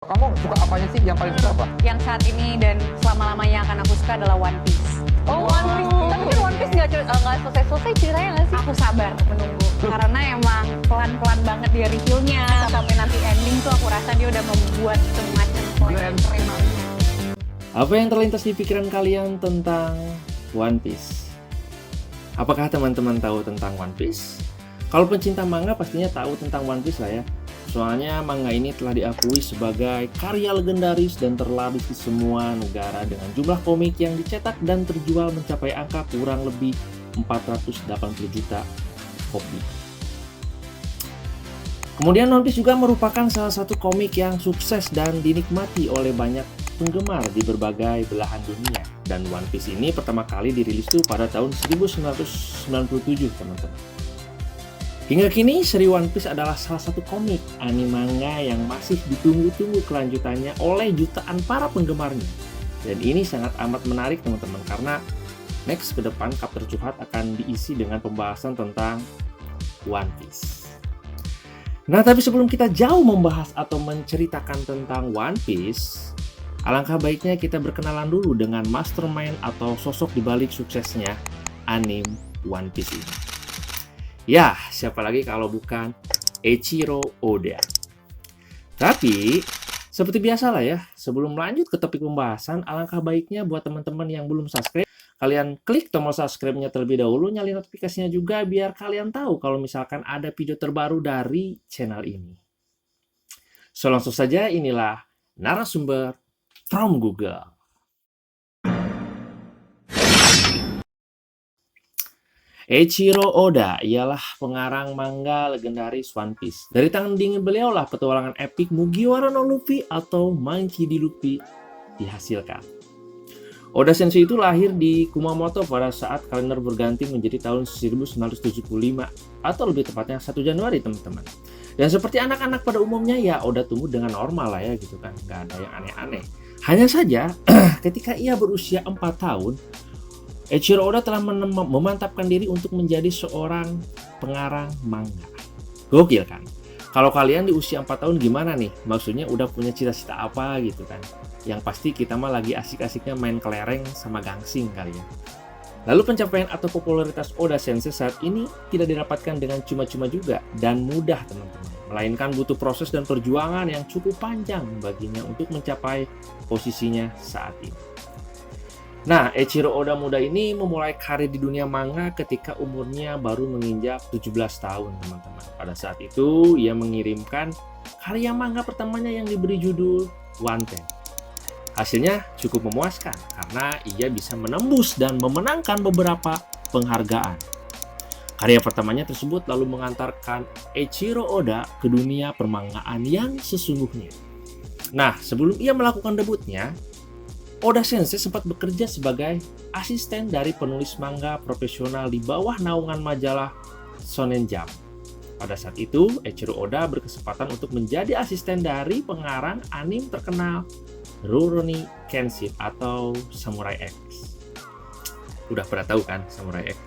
Kamu suka apanya sih? Yang paling suka apa? Yang saat ini dan selama-lamanya akan aku suka adalah One Piece. Oh, One Piece. Tapi kan One Piece nggak selesai-selesai ceritanya nggak sih? Aku sabar menunggu karena emang pelan-pelan banget dia reveal-nya sampai nanti ending tuh aku rasa dia udah membuat semacam Grand Apa yang terlintas di pikiran kalian tentang One Piece? Apakah teman-teman tahu tentang One Piece? Kalau pencinta manga pastinya tahu tentang One Piece lah ya. Soalnya manga ini telah diakui sebagai karya legendaris dan terlaris di semua negara dengan jumlah komik yang dicetak dan terjual mencapai angka kurang lebih 480 juta kopi. Kemudian One Piece juga merupakan salah satu komik yang sukses dan dinikmati oleh banyak penggemar di berbagai belahan dunia. Dan One Piece ini pertama kali dirilis tuh pada tahun 1997, teman-teman. Hingga kini, seri One Piece adalah salah satu komik anime manga yang masih ditunggu-tunggu kelanjutannya oleh jutaan para penggemarnya. Dan ini sangat amat menarik, teman-teman, karena next ke depan Kap Tercurhat akan diisi dengan pembahasan tentang One Piece. Nah, tapi sebelum kita jauh membahas atau menceritakan tentang One Piece, alangkah baiknya kita berkenalan dulu dengan mastermind atau sosok dibalik suksesnya anime One Piece ini. Ya, siapa lagi kalau bukan Eiichiro Oda. Tapi, seperti biasa lah ya, sebelum lanjut ke topik pembahasan, alangkah baiknya buat teman-teman yang belum subscribe, kalian klik tombol subscribe-nya terlebih dahulu, nyalain notifikasinya juga biar kalian tahu kalau misalkan ada video terbaru dari channel ini. So, langsung saja inilah narasumber from Google. Eiichiro Oda ialah pengarang manga legendaris One Piece. Dari tangan dingin beliau lah petualangan epik Mugiwara no Luffy atau Monkey D. Luffy dihasilkan. Oda Sensei itu lahir di Kumamoto pada saat kalender berganti menjadi tahun 1975 atau lebih tepatnya 1 Januari, teman-teman. Dan seperti anak-anak pada umumnya ya Oda tumbuh dengan normal lah ya gitu kan, nggak ada yang aneh-aneh. Hanya saja ketika ia berusia 4 tahun, Eiichiro Oda telah memantapkan diri untuk menjadi seorang pengarang manga. Gokil kan? Kalau kalian di usia 4 tahun gimana nih? Maksudnya udah punya cita-cita apa gitu kan? Yang pasti kita mah lagi asik-asiknya main kelereng sama gangsing kali ya. Lalu pencapaian atau popularitas Oda Sensei saat ini tidak didapatkan dengan cuma-cuma juga dan mudah, teman-teman. Melainkan butuh proses dan perjuangan yang cukup panjang baginya untuk mencapai posisinya saat ini. Nah, Eiichiro Oda muda ini memulai karir di dunia manga ketika umurnya baru menginjak 17 tahun, teman-teman. Pada saat itu, ia mengirimkan karya manga pertamanya yang diberi judul One Ten. Hasilnya cukup memuaskan karena ia bisa menembus dan memenangkan beberapa penghargaan. Karya pertamanya tersebut lalu mengantarkan Eiichiro Oda ke dunia permangaan yang sesungguhnya. Nah, sebelum ia melakukan debutnya, Oda Sensei sempat bekerja sebagai asisten dari penulis manga profesional di bawah naungan majalah Shonen Jump. Pada saat itu, Eiichiro Oda berkesempatan untuk menjadi asisten dari pengarang anime terkenal Rurouni Kenshin atau Samurai X. Udah pernah tahu kan Samurai X?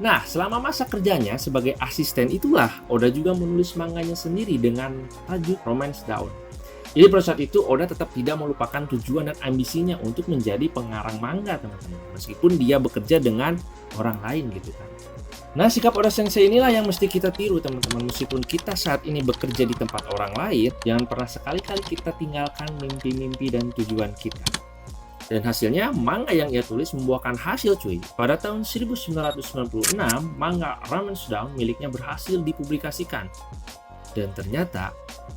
Nah, selama masa kerjanya sebagai asisten itulah Oda juga menulis manganya sendiri dengan tajuk Romance Dawn. Jadi pada saat itu Oda tetap tidak melupakan tujuan dan ambisinya untuk menjadi pengarang manga, teman-teman. Meskipun dia bekerja dengan orang lain gitu kan. Nah, sikap Oda Sensei inilah yang mesti kita tiru, teman-teman. Meskipun kita saat ini bekerja di tempat orang lain, jangan pernah sekali-kali kita tinggalkan mimpi-mimpi dan tujuan kita. Dan hasilnya, manga yang ia tulis membuahkan hasil cuy. Pada tahun 1996, manga Romance Dawn miliknya berhasil dipublikasikan. Dan ternyata,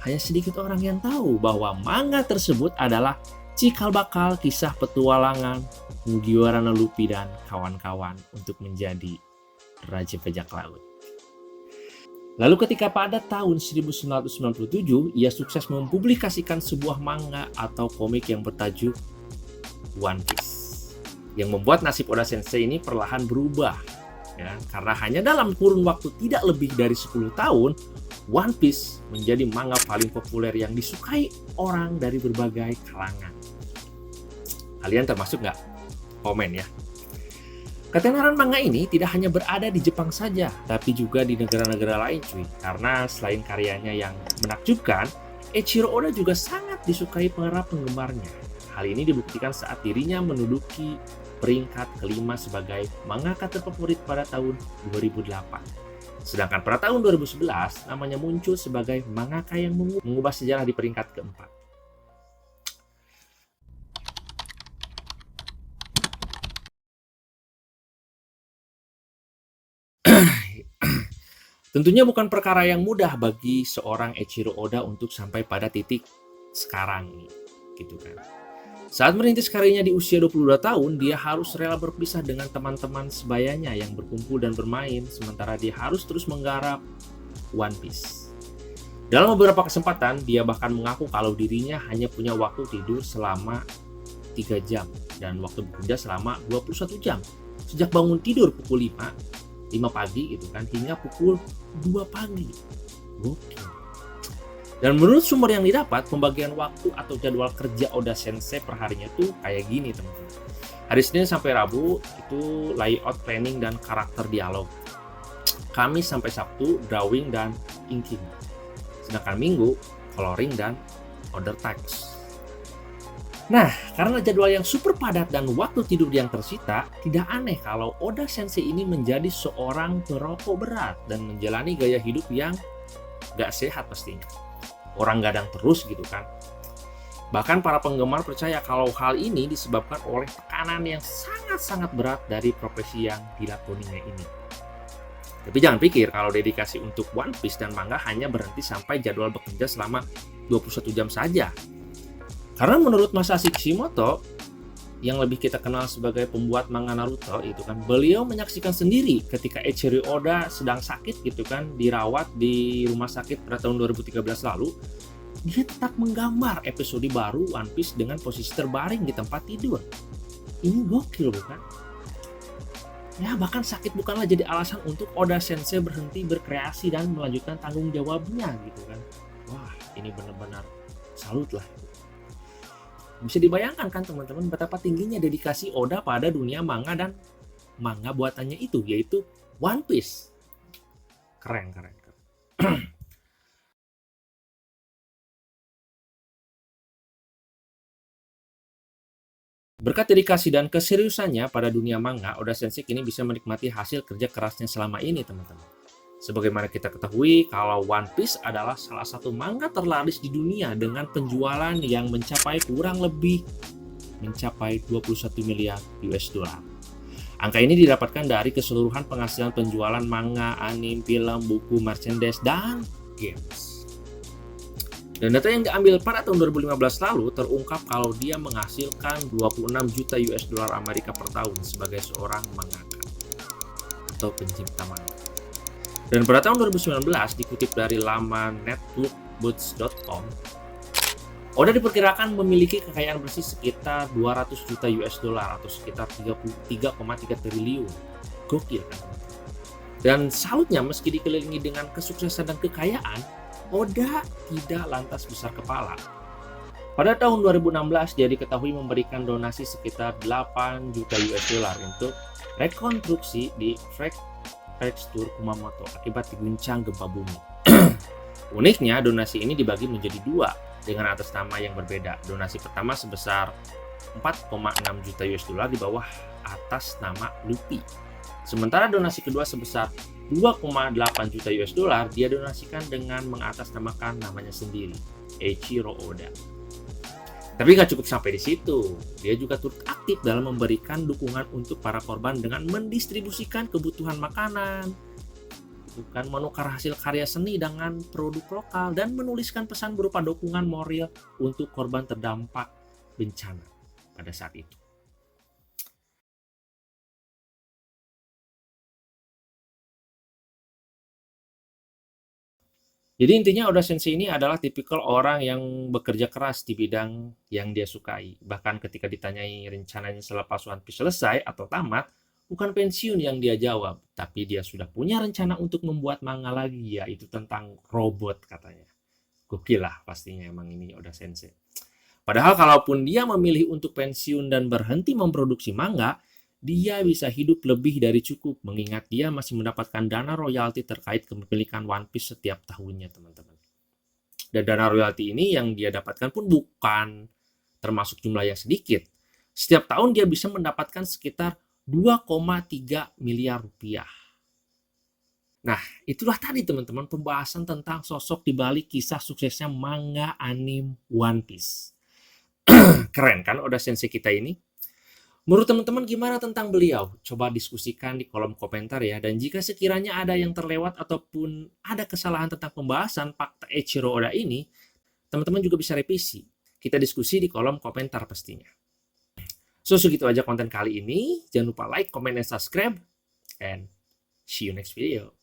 hanya sedikit orang yang tahu bahwa manga tersebut adalah cikal bakal kisah petualangan Mugiwara no Luffy dan kawan-kawan untuk menjadi Raja Bajak Laut. Lalu ketika pada tahun 1997, ia sukses mempublikasikan sebuah manga atau komik yang bertajuk One Piece. Yang membuat nasib Oda Sensei ini perlahan berubah. Ya, karena hanya dalam kurun waktu tidak lebih dari 10 tahun, One Piece menjadi manga paling populer yang disukai orang dari berbagai kalangan. Kalian termasuk nggak? Komen ya. Ketenaran manga ini tidak hanya berada di Jepang saja, tapi juga di negara-negara lain cuy. Karena selain karyanya yang menakjubkan, Eiichiro Oda juga sangat sangat disukai para penggemarnya. Hal ini dibuktikan saat dirinya menduduki peringkat kelima sebagai mangaka terfavorit pada tahun 2008. Sedangkan pada tahun 2011, namanya muncul sebagai mangaka yang mengubah sejarah di peringkat keempat. Tentunya bukan perkara yang mudah bagi seorang Eiichiro Oda untuk sampai pada titik sekarang nih, gitu kan. Saat merintis karirnya di usia 22 tahun, dia harus rela berpisah dengan teman-teman sebayanya yang berkumpul dan bermain, sementara dia harus terus menggarap One Piece. Dalam beberapa kesempatan, dia bahkan mengaku kalau dirinya hanya punya waktu tidur selama 3 jam dan waktu bekerja selama 21 jam. Sejak bangun tidur pukul 5 pagi gitu kan, hingga pukul 2 pagi. Gokil. Dan menurut sumber yang didapat, pembagian waktu atau jadwal kerja Oda Sensei per harinya tuh kayak gini teman-teman. Hari Senin sampai Rabu itu layout, planning, dan karakter dialog. Kamis sampai Sabtu drawing dan inking. Sedangkan Minggu coloring dan order text. Nah, karena jadwal yang super padat dan waktu tidur yang tersita, tidak aneh kalau Oda Sensei ini menjadi seorang perokok berat dan menjalani gaya hidup yang gak sehat pastinya. Orang gadang terus gitu kan. Bahkan para penggemar percaya kalau hal ini disebabkan oleh tekanan yang sangat-sangat berat dari profesi yang dilakoninya ini. Tapi jangan pikir kalau dedikasi untuk One Piece dan manga hanya berhenti sampai jadwal bekerja selama 21 jam saja. Karena menurut Masashi Kishimoto, yang lebih kita kenal sebagai pembuat manga Naruto itu kan, beliau menyaksikan sendiri ketika Eiichiro Oda sedang sakit gitu kan, dirawat di rumah sakit pada tahun 2013 lalu, dia tetap menggambar episode baru One Piece dengan posisi terbaring di tempat tidur. Ini gokil bukan? Ya, bahkan sakit bukanlah jadi alasan untuk Oda Sensei berhenti berkreasi dan melanjutkan tanggung jawabnya gitu kan. Wah, ini benar-benar salut lah. Bisa dibayangkan kan teman-teman betapa tingginya dedikasi Oda pada dunia manga dan manga buatannya itu, yaitu One Piece. Keren. Berkat dedikasi dan keseriusannya pada dunia manga, Oda Sensei kini bisa menikmati hasil kerja kerasnya selama ini teman-teman. Sebagaimana kita ketahui, kalau One Piece adalah salah satu manga terlaris di dunia dengan penjualan yang mencapai kurang lebih 21 miliar US dollar. Angka ini didapatkan dari keseluruhan penghasilan penjualan manga, anime, film, buku, merchandise, dan games. Dan data yang diambil pada tahun 2015 lalu terungkap kalau dia menghasilkan 26 juta US dollar Amerika per tahun sebagai seorang mangaka atau pencipta manga. Dan pada tahun 2019 dikutip dari laman netbookbooks.com, Oda diperkirakan memiliki kekayaan bersih sekitar 200 juta US dollar atau sekitar 33,3 triliun. Gokil kan? Dan salutnya meski dikelilingi dengan kesuksesan dan kekayaan, Oda tidak lantas besar kepala. Pada tahun 2016 dia diketahui memberikan donasi sekitar 8 juta US dollar untuk rekonstruksi di Prefektur Kumamoto akibat diguncang gempa bumi. Uniknya, donasi ini dibagi menjadi dua dengan atas nama yang berbeda. Donasi pertama sebesar 4,6 juta US dollar di bawah atas nama Luffy. Sementara donasi kedua sebesar 2,8 juta US dollar dia donasikan dengan mengatasnamakan namanya sendiri, Eiichiro Oda. Tapi nggak cukup sampai di situ, dia juga turut aktif dalam memberikan dukungan untuk para korban dengan mendistribusikan kebutuhan makanan, bukan menukar hasil karya seni dengan produk lokal, dan menuliskan pesan berupa dukungan moral untuk korban terdampak bencana pada saat itu. Jadi intinya Oda Sensei ini adalah tipikal orang yang bekerja keras di bidang yang dia sukai. Bahkan ketika ditanyai rencananya selepas One Piece selesai atau tamat, bukan pensiun yang dia jawab, tapi dia sudah punya rencana untuk membuat manga lagi, yaitu tentang robot katanya. Gokil lah pastinya emang ini Oda Sensei. Padahal kalaupun dia memilih untuk pensiun dan berhenti memproduksi manga, dia bisa hidup lebih dari cukup mengingat dia masih mendapatkan dana royalti terkait kepemilikan One Piece setiap tahunnya, teman-teman. Dan dana royalti ini yang dia dapatkan pun bukan termasuk jumlah yang sedikit. Setiap tahun dia bisa mendapatkan sekitar 2,3 miliar rupiah. Nah, itulah tadi teman-teman pembahasan tentang sosok di balik kisah suksesnya manga anime One Piece. Keren kan Oda Sensei kita ini? Menurut teman-teman gimana tentang beliau? Coba diskusikan di kolom komentar ya. Dan jika sekiranya ada yang terlewat ataupun ada kesalahan tentang pembahasan fakta Eiichiro Oda ini, teman-teman juga bisa revisi. Kita diskusi di kolom komentar pastinya. So, segitu aja konten kali ini. Jangan lupa like, comment, dan subscribe. And see you next video.